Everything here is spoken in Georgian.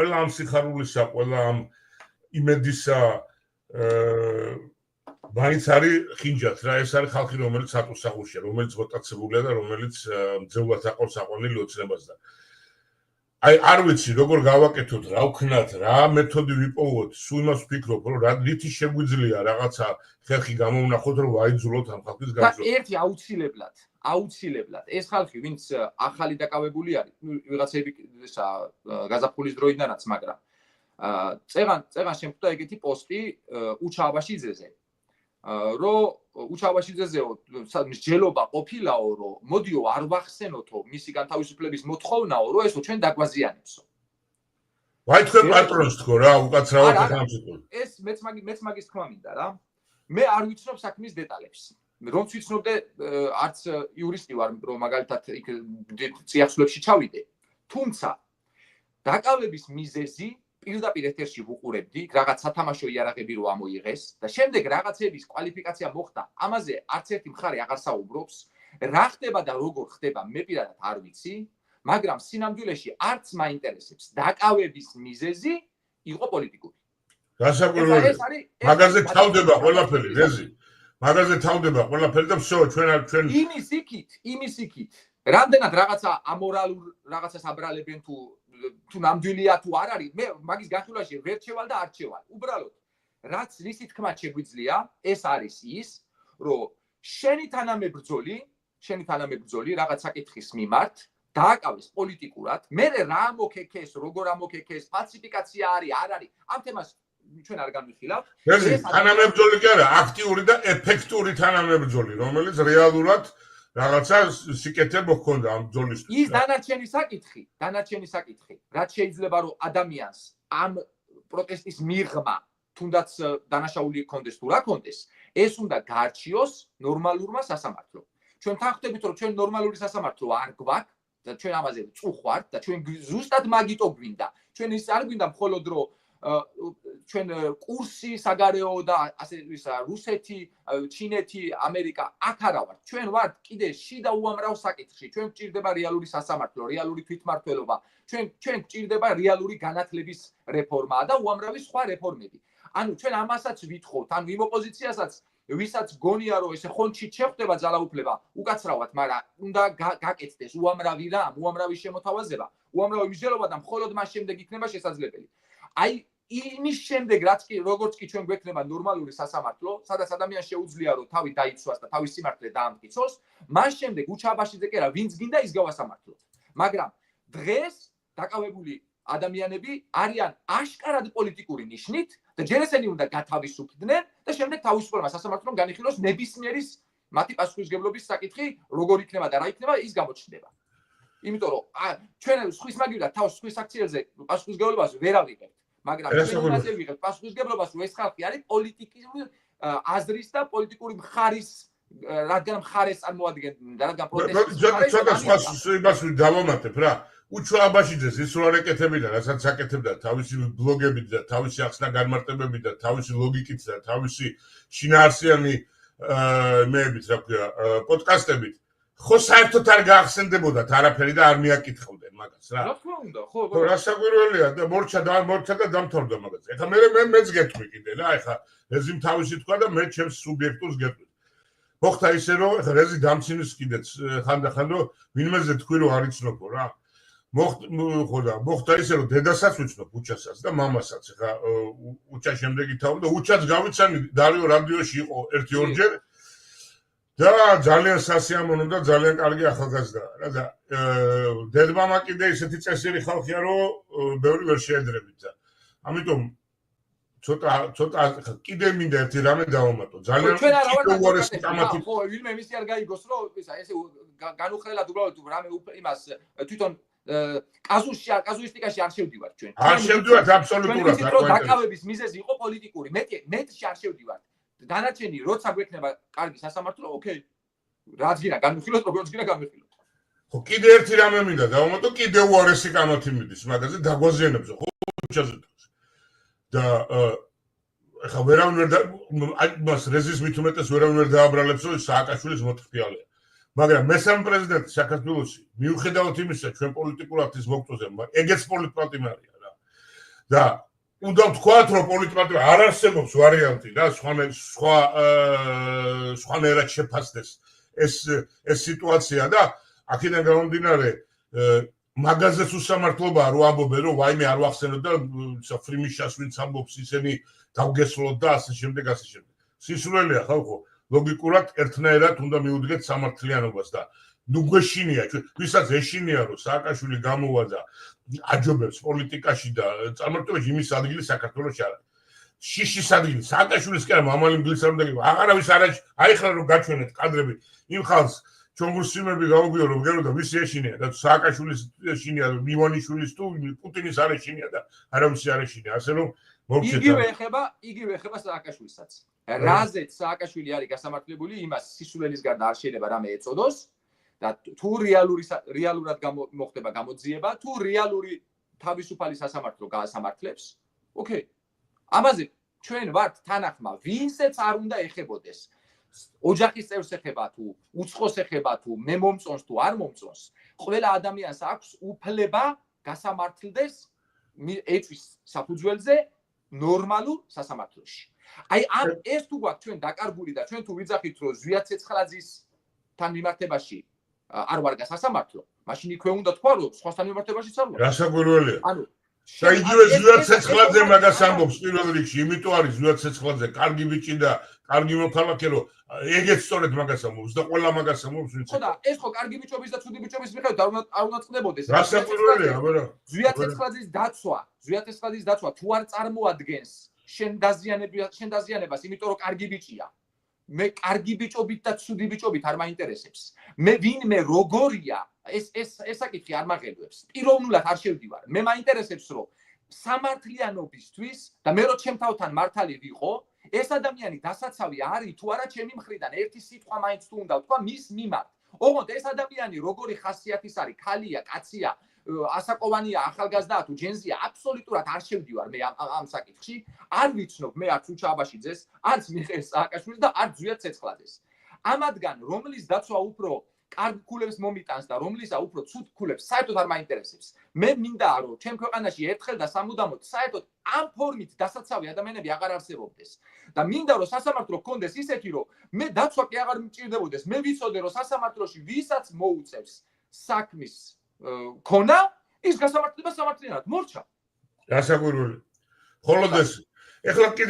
ყველა ამ სიხარულისა, ყველა ამ იმედისა მაინც არის ხინჯათ რა, ეს არის ხალხი, რომელიც ატუსაღუშია, რომელიც ვოტაცებულია და რომელიც მძევლად აყავს აყვანილი ოცნებას და აი არ ვიცი როგორ გავაკეთოთ, რა ვქნათ, რა მეთოდი ვიპოვოთ, სულ имას ვფიქრობ, რომ რა რითი შეგვიძლია რაღაცა ხერხი გამოვნახოთ, რომ ვაიძულოთ ამ ხალხის გაზრდა. ერთი აუცილებლად ეს ხალხი, ვინც ახალი დაკავებული არის, ვიღაცები გაზაფხულის დროიდანაც, მაგრამ წეღან შემხვდა ეგეთი პოსტი უჩა აბაშიძეზე, რომ უჩა აბაშიძეზეო მსჯელობა ყოფილაო, რომ მოდიო არ ვახსენოთო მისი განთავისუფლების მოთხოვნაო, რომ ესო ჩვენ დაგვაზიანებსო. ვაი თქვენ პატრონს თქო რა, უკაცრავად სახელმწიფო. ეს მეც მაგის თქმა მინდა რა. მე არ ვიცნობ საქმის დეტალებს. რომც ვიცნობდე, არც იურისტი ვარ, რომ მაგალითად იქ წიაღსვლებში ჩავიდე. თუმცა დაკავების მიზეზი პირდაპირ ეთერში ვუყურებდი, რაღაც სათამაშო იარაღები რო ამოიღეს და შემდეგ რაღაცების კვალიფიკაცია მოხდა. ამაზე არც ერთი მხარე აღარ საუბრობს. რა ხდება და როგორ ხდება, მე პირადად არ ვიცი, მაგრამ სინამდვილეში არც მაინტერესებს. დაკავების მიზეზი იყო პოლიტიკური. გასაკვირველია. მაგაზე თავდება ყველაფერი, რეზი. მაგაზე თავდება ყველაფერი და всё, ჩვენ იმის იქით. რამდენად რაღაცა ამორალურ რაღაცას აბრალებენ თუ ნამდვილია თუ არ არის, მე მაგის განხილვაში ვერ ჩევალ და არ ჩევალ. უბრალოდ, რაც რისი თქმა შეგვიძლია, ეს არის ის, რომ შენი თანამებრძოლი რაღაც საკითხის მიმართ დააკავეს პოლიტიკურად, მე რა ამოქეკეს, როგორ ამოქეკეს, ფალსიფიკაცია არის, არ არის, ამ თემას ჩვენ არ განვიხილავთ. ეს თანამებრძოლი კი არა, აქტიური და ეფექტური თანამებრძოლი, რომელიც რეალურად რაღაცა სიკეთე მოხონდა ამ ბრძოლისთვის. ის დანარჩენი საკითხი, რაც შეიძლება რომ ადამიანს ამ პროტესტის მიღმა თუნდაც დანაშაული კონდეს თუ რა კონდეს, ეს უნდა გარჩიოს ნორმალურმა სასამართლომ. ჩვენ თანხმდებით რომ ჩვენ ნორმალური სასამართლო არ გვაქვს და ჩვენ ამაზე წუხვართ და ჩვენ ზუსტად მაგიტო გვინდა. ჩვენ ის არ გვინდა მხოლოდ რომ ჩვენ კურსი საგარეო და ასე ისა რუსეთი, ჩინეთი, ამერიკა აქ არა ვართ. ჩვენ ვართ კიდე შიდა უამრავ საკითხში. ჩვენ გვჭირდება რეალური სასამართლო, რეალური თვითმმართველობა. ჩვენ გვჭირდება რეალური განათლების რეფორმა და უამრავი სხვა რეფორმები. ანუ ჩვენ ამასაც ვითხოვთ, ანუ იმ ოპოზიციასაც ვისაც გონია რომ ესე ხონჩით შეხვდება ძალაუფლება, უკაცრავად, მაგრამ უნდა გაკეთდეს უამრავი შემოთავაზება, უამრავი მსჯელობა და მხოლოდ მას შემდეგ იქნება შესაძლებელი. აი იმის შემდეგ რაც კი როგორც კი ჩვენ გვექნება ნორმალური სასამართლო, სადაც ადამიანს შეუძლია რომ თავი დაიცვას და თავის სიმართლე დაამტკიცოს, მას შემდეგ უჩა აბაშიძე კი არა, ვინც გინდა ის გავასამართლოთ. მაგრამ დღეს დაკავებული ადამიანები არიან აშკარად პოლიტიკური ნიშნით და ჯერ ესენი უნდა გათავისუფლდნენ და შემდეგ თავისუფლება სასამართლომ განიხილოს ნებისმიერის მათი პასუხისმგებლობის საკითხი, როგორ იქნება და რა იქნება, ის გამოჩნდება. იმიტომ რომ ჩვენ სხვის მაგივრად თავს სხვის აქციებზე პასუხისმგებლობას ვერ ავიღებთ, მაგრამ ჩვენ იმაზე ვიღებთ პასუხისმგებლობას, რომ ეს ხალხი არის პოლიტიკური აზრის და პოლიტიკური მხარის რადგან მხარეს წარმოადგენენ და რადგან პროტესტს ცოტა სხვა იმას დავამატებ რა. უჩა აბაშიძეს ის რა ეკეთებინა, რასაც აკეთებდა თავისი ბლოგებით და თავისი ახსნა განმარტებებით და თავისი ლოგიკით და თავისი შინაარსიანი მეებით, რა ქვია, პოდკასტებით. ხო საერთოდ არ გაახსენდებოდათ არაფერი და არ მიაკითხავდნენ მაგას რა. რა თქმა უნდა, ხო, რა საკვირველია და მორჩა და დამთავრდა მაგას. ეხლა მეც გეტყვი კიდე რა, ეხლა რეზიმ თავისი თქვა და მე ჩემს სუბიექტურს გეტყვი. მოხდა ისე რომ ეხლა რეზი დამცინის კიდეც ხანდახან რომ ვინმეზე თქვი რომ არ იცნობო რა. მოხდა ისე რომ დედასაც ვიცნობ, უჩასაც და მამასაც. ეხლა უჩა შემდეგი თავი და უჩაც გავიცანი დარიო რადიოში იყო 1-2 და ძალიან სასიამოვნო და ძალიან კარგი ახალგაზრდა რა და დედმამა კიდე ისეთი წესიერი ხალხია რომ ბევრი ვერ შეედრებით და ამიტომ ცოტა კიდე მინდა ერთი რამე დავამატო ძალიან უარესი კამათი ხო ვინმე მისი არ გაიგოს რომ ესე განუხრელად უბრალოდ რამე იმას თვითონ კაზუისტიკაში არ შევდივართ ჩვენ. არ შევდივართ აბსოლუტურად. დაკავების მიზეზი იყო პოლიტიკური. მეტში არ შევდივართ. დანარჩენი როცა გვექნება კარგი სასამართლო, ოკეი. რაც გინდა განვიხილოთ, როგორც გინდა განვიხილოთ. ხო, კიდე ერთი რამე მინდა დავამატო, კიდე უარესი კამათი მიდის მაგაზე დაგვაზიანებსო, ხო, უჩაზე. და ეხა ვერავინ ვერ მას რეზის მით უმეტეს ვერავინ ვერ დააბრალებსო ის სააკაშვილის მოთხფიალია. მაგრამ მესამე პრეზიდენტი საქართველოში მიუხედავად იმისა ჩვენ პოლიტიკურად ის მოგწოზე ეგეც პოლიტპატიმარია რა. და უნდა ვთქვათ, რომ პოლიტიკურად არ არსებობს ვარიანტი და სხვანაირად შეფასდეს ეს სიტუაცია და აქედან გამომდინარე მაგაზეც უსამართლობაა რომ ამბობენ რომ ვაიმე არ ვახსენოთ და ფრიმიშას ვინც ამბობს ისინი დავგესლოთ და ასე შემდეგ. სისულელეა ხალხო, ლოგიკურად ერთნაირად უნდა მიუდგეთ სამართლიანობას და ნუ გვეშინია, ვისაც ეშინია რომ სააკაშვილი გამოვა და აჯობებს პოლიტიკაში და წარმართებაში იმის ადგილი საქართველოში არ არის. შიშის ადგილი სააკაშვილის კი არა მამალი მგლის არ უნდა გიყო. აღარავის არ აიხლა რომ გაჩვენეთ კადრები იმ ხალხს ჩონგურსიმები გავუგიო რომ გეროდა ვისი ეშინია და სააკაშვილის ეშინია და მივანიშვილის თუ პუტინის არ ეშინია და არავის არ ეშინია. ასე რომ იგივე ეხება სააკაშვილსაც. რაზეც სააკაშვილი არის გასამართლებული, იმას სისულელის გარდა არ შეიძლება რამე ეწოდოს და თუ რეალურად მოხდება გამოძიება, თუ რეალური თავისუფალი სასამართლო გაასამართლებს, ოკეი. ამაზე ჩვენ ვართ თანახმა, ვინცეც არ უნდა ეხებოდეს. ოჯახის წევრს ეხება თუ, უცხოს ეხება თუ, მე მომწონს თუ არ მომწონს, ყველა ადამიანს აქვს უფლება გასამართლდეს ეწვის საფუძველზე ნორმალურ სასამართლოში. აი ეს თუ გვაქვს ჩვენ დაკარგული და ჩვენ თუ ვიძახით რომ ზვიად ცეცხლაძისთან მიმართებაში არ ვარ გასასამართლო, მაშინ იქვე უნდა თქვა რომ სხვასთან მიმართებაშიც არ ვარ. გასაკვირველია. და იგივე ზვიად ცეცხლაძე მაგას ამბობს პირველ რიგში, იმიტომ არის ზვიად ცეცხლაძე კარგი ბიჭი და კარგი მოქალაქე, რომ ეგეც სწორედ მაგას ამბობს და ყველა მაგას ამბობს, ვინც. ხო და ეს ხო კარგი ბიჭობის და ცუდი ბიჭობის მიხედვით არ უნდა წდებოდეს. გასაკვირველია, აბა. ზვიად ცეცხლაძის დაცვა თუ არ წარმოადგენს შენ დაზიანებას, იმიტომ რომ კარგი ბიჭია. მე კარგი ბიჭობით და ცუდი ბიჭობით არ მაინტერესებს. მე ვინმე როგორია, ეს საკითხი არ მაღელვებს. პიროვნულად არ შევდივარ. მე მაინტერესებს რომ სამართლიანობისთვის და მე რო ჩემ თავთან მართალი ვიყო, ეს ადამიანი დასაცავი არის თუ არა ჩემი მხრიდან, ერთი სიტყვა მაინც თუ უნდა ვთქვა მის მიმართ. ოღონდ ეს ადამიანი როგორი ხასიათის არის, ქალია, კაცია, ასაკოვანია, ახალგაზრდაა თუ ჯენზია, აბსოლუტურად არ შევდივარ მე ამ საკითხში. არ ვიცნობ მე არც უჩა აბაშიძეს, არც მიხეილ სააკაშვილს და არც ზვიად ცეცხლაძეს. ამათგან რომლის დაცვა უფრო კარგ ქულებს მომიტანს და რომლისა უფრო ცუდ ქულებს საერთოდ არ მაინტერესებს. მე მინდა რომ ჩემ ქვეყანაში ერთხელ და სამუდამოდ საერთოდ ამ ფორმით დასაცავი ადამიანები აღარ არსებობდეს. და მინდა რომ სასამართლო გქონდეს ისეთი რომ მე დაცვა კი აღარ მჭირდებოდეს. მე ვიცოდე რომ სასამართლოში ვისაც მოუწევს საქმის ქონა, ის გასამართლება სამართლიანად მორჩა. გასაკვირველი. ხოლო ეს ეხლა კიდე